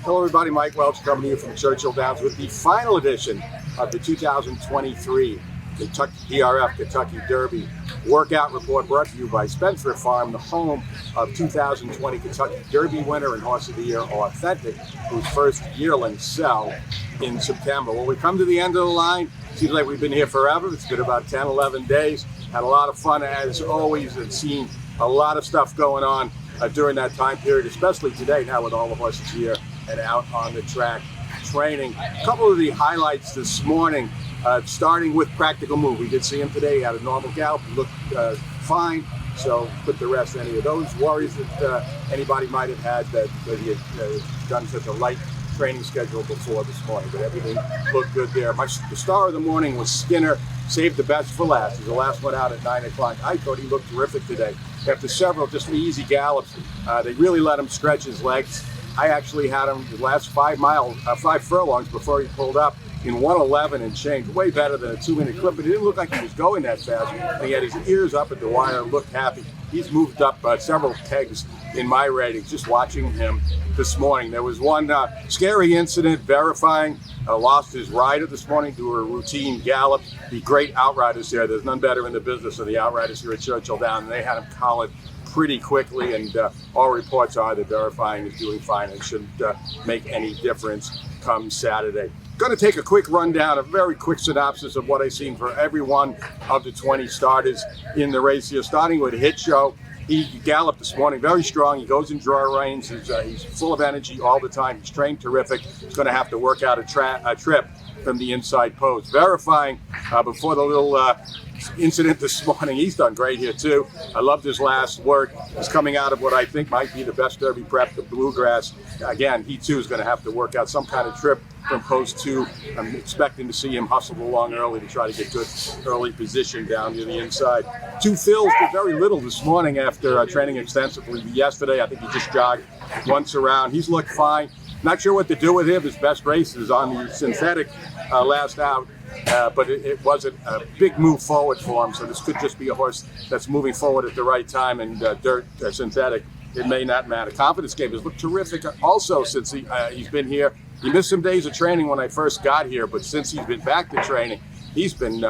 Hello everybody, Mike Welsch coming to you from Churchill Downs with the final edition of the 2023 Kentucky DRF Kentucky Derby Workout Report, brought to you by Spendthrift Farm, the home of 2020 Kentucky Derby winner and Horse of the Year Authentic, whose first yearlings sell in September. Well, we come to the end of the line. Seems like we've been here forever. It's been about 10, 11 days. Had a lot of fun as always and seen a lot of stuff going on during that time period, especially today now with all the horses here and out on the track training. A couple of the highlights this morning, starting with Practical Move. We did see him today. He had a normal gallop. He looked fine. So put the rest any of those worries that anybody might have had that he had done such a light training schedule before this morning. But everything looked good there. The star of the morning was Skinner. Saved the best for last. He's the last one out at 9 o'clock. I thought he looked terrific today. After several just easy gallops, they really let him stretch his legs. I actually had him the last 5 furlongs before he pulled up in 1:11 and change, way better than a 2-minute clip, but it didn't look like he was going that fast. And he had his ears up at the wire, looked happy. He's moved up several pegs in my ratings just watching him this morning. There was one scary incident verifying, lost his rider this morning to a routine gallop. The great outriders here, there's none better in the business than the outriders here at Churchill Downs, and they had him collared pretty quickly, and all reports are that verifying is doing fine and shouldn't make any difference come Saturday. Going to take a quick rundown, a very quick synopsis of what I've seen for every one of the 20 starters in the race here, starting with Hit Show. He galloped this morning, very strong. He goes in draw reins. He's full of energy all the time. He's trained terrific. He's going to have to work out a trip from the inside post. Verifying before the little incident this morning, he's done great here too. I loved his last work. He's coming out of what I think might be the best Derby prep, the Bluegrass. Again, he too is going to have to work out some kind of trip from post 2. I'm expecting to see him hustle along early to try to get good early position down near the inside. 2 Phils did very little this morning after training extensively yesterday. I think he just jogged once around. He's looked fine. Not sure what to do with him. His best race is on the synthetic last out. But it wasn't a big move forward for him, so this could just be a horse that's moving forward at the right time, and dirt synthetic, it may not matter. Confidence game has looked terrific also since he's been here. He missed some days of training when I first got here, but since he's been back to training, he's been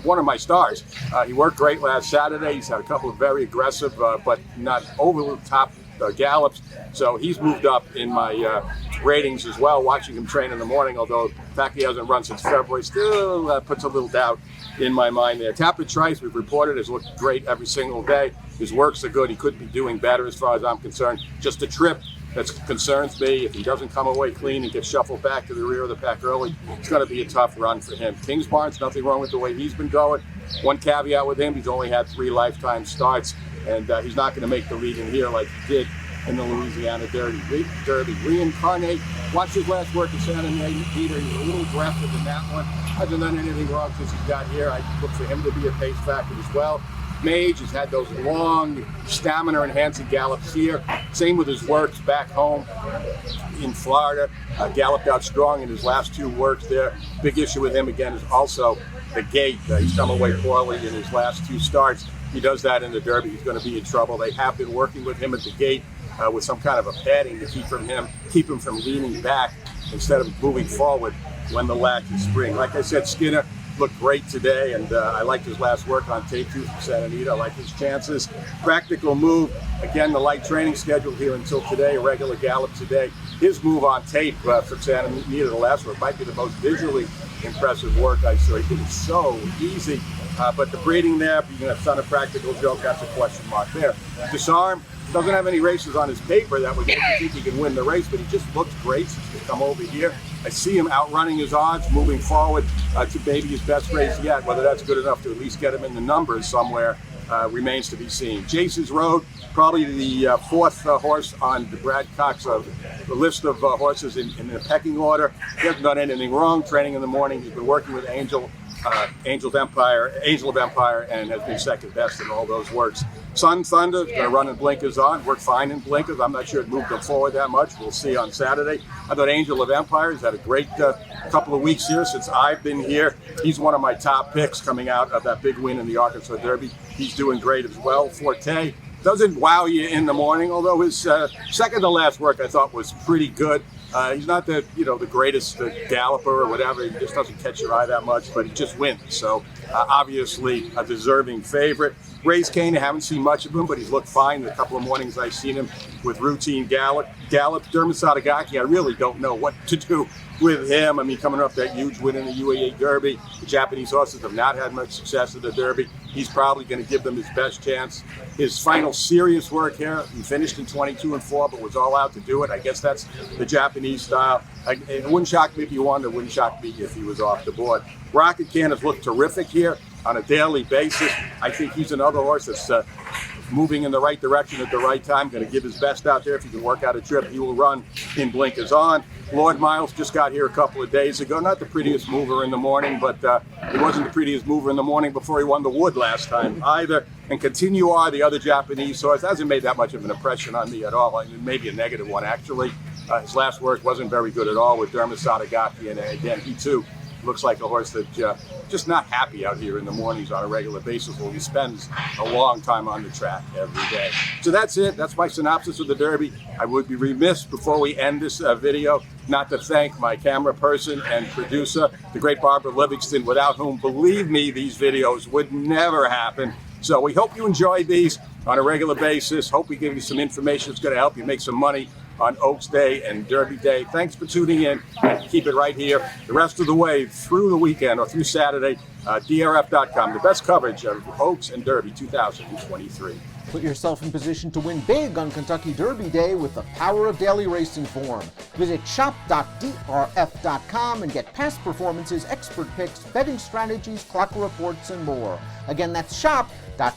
one of my stars. He worked great last Saturday. He's had a couple of very aggressive but not over the top gallops, so he's moved up in my ratings as well, watching him train in the morning, although the fact he hasn't run since February still puts a little doubt in my mind there. Tapper Trice, we've reported, has looked great every single day. His works are good. He could be doing better as far as I'm concerned. Just a trip that concerns me. If he doesn't come away clean and get shuffled back to the rear of the pack early, it's going to be a tough run for him. Kingsbarn's, nothing wrong with the way he's been going. One caveat with him, he's only had 3 lifetime starts, and he's not going to make the lead in here like he did in the Louisiana Derby. Reincarnate, watch his last work at Santa Anita. He was a little aggressive in that one. Hasn't done anything wrong since he got here. I look for him to be a pace factor as well. Mage has had those long stamina-enhancing gallops here. Same with his works back home in Florida. Galloped out strong in his last 2 works there. Big issue with him again is also the gait. He's come away poorly in his last 2 starts. He does that in the Derby, he's going to be in trouble. They have been working with him at the gate with some kind of a padding to keep him from leaning back instead of moving forward when the latch is spring. Like I said, Skinner looked great today, and I liked his last work on tape too from Santa Anita. I like his chances. Practical Move, again, the light training schedule here until today, a regular gallop today. His move on tape from Santa Anita, the last work, might be the most visually impressive work I saw. He did it so easy, but the breeding there, being a son of Practical Joke, that's a question mark there. Disarm doesn't have any races on his paper that would make you think he can win the race, but he just looks great since he's come over here. I see him outrunning his odds, moving forward to maybe his best race yet. Whether that's good enough to at least get him in the numbers somewhere remains to be seen. Jace's Road, probably the 4th horse on the Brad Cox the list of horses in the pecking order. He hasn't done anything wrong. Training in the morning. He's been working with Angel of Empire, and has been second best in all those works. Sun Thunder, going to run in blinkers on, worked fine in blinkers. I'm not sure it moved them forward that much. We'll see on Saturday. I thought Angel of Empire has had a great couple of weeks here since I've been here. He's one of my top picks coming out of that big win in the Arkansas Derby. He's doing great as well. Forte doesn't wow you in the morning, although his second to last work I thought was pretty good. He's not the the greatest galloper or whatever. He just doesn't catch your eye that much, but he just wins. So obviously a deserving favorite. Race Kane, I haven't seen much of him, but he's looked fine. The couple of mornings I've seen him with routine gallop. Dermot Sadagaki, I really don't know what to do with him. I mean, coming off that huge win in the UAE Derby, the Japanese horses have not had much success at the Derby. He's probably going to give them his best chance. His final serious work here, he finished in 22-4, but was all out to do it. I guess that's the Japanese style. It wouldn't shock me if he won. It wouldn't shock me if he was off the board. Rocket Can has looked terrific here on a daily basis. I think he's another horse that's moving in the right direction at the right time, going to give his best out there. If he can work out a trip, he will run in blinkers on. Lord Miles just got here a couple of days ago. Not the prettiest mover in the morning, but he wasn't the prettiest mover in the morning before he won the Wood last time either. And Continua, the other Japanese horse, hasn't made that much of an impression on me at all. Maybe a negative one, actually. His last work wasn't very good at all with Dermot Sadagaki, and again, he too looks like a horse that just not happy out here in the mornings on a regular basis, where he spends a long time on the track every day. So that's it. That's my synopsis of the Derby. I would be remiss before we end this video not to thank my camera person and producer, the great Barbara Livingston, without whom, believe me, these videos would never happen. So we hope you enjoy these on a regular basis. Hope we give you some information that's going to help you make some money on Oaks Day and Derby Day. Thanks for tuning in. Keep it right here the rest of the way through the weekend or through Saturday. DRF.com, the best coverage of Oaks and Derby 2023. Put yourself in position to win big on Kentucky Derby Day with the power of daily racing form. Visit shop.drf.com and get past performances, expert picks, betting strategies, clock reports, and more. Again, that's shop.drf.com.